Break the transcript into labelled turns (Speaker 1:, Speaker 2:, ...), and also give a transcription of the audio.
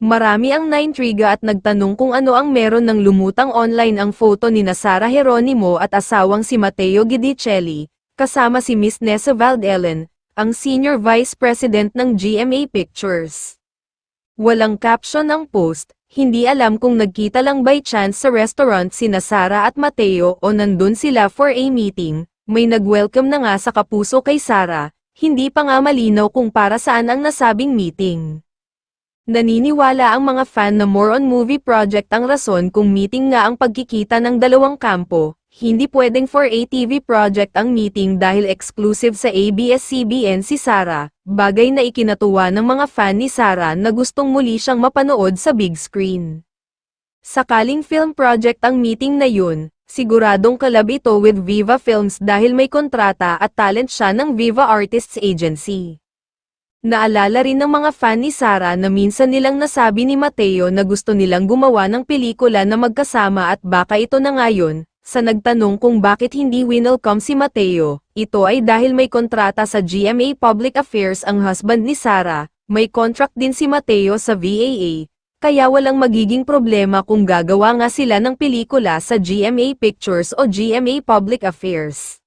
Speaker 1: Marami ang naintriga at nagtanong kung ano ang meron ng lumutang online ang photo ni Sara Geronimo at asawang si Matteo Guidicelli, kasama si Miss Nessa Valdellen, ang Senior Vice President ng GMA Pictures. Walang caption ang post, hindi alam kung nagkita lang by chance sa restaurant sina Sara at Matteo o nandun sila for a meeting. May nag-welcome na nga sa kapuso kay Sara, hindi pa nga malinaw kung para saan ang nasabing meeting. Naniniwala ang mga fan na more on movie project ang rason kung meeting nga ang pagkikita ng dalawang kampo, hindi pwedeng for a TV project ang meeting dahil exclusive sa ABS-CBN si Sara, bagay na ikinatuwa ng mga fan ni Sara na gustong muli siyang mapanood sa big screen. Sakaling film project ang meeting na yun, siguradong collab ito with Viva Films dahil may kontrata at talent siya ng Viva Artists Agency. Naalala rin ng mga fan ni Sara na minsan nilang nasabi ni Matteo na gusto nilang gumawa ng pelikula na magkasama at baka ito na ngayon. Sa nagtanong kung bakit hindi winelcome si Matteo, ito ay dahil may kontrata sa GMA Public Affairs ang husband ni Sara, may contract din si Matteo sa VAA, kaya walang magiging problema kung gagawa nga sila ng pelikula sa GMA Pictures o GMA Public Affairs.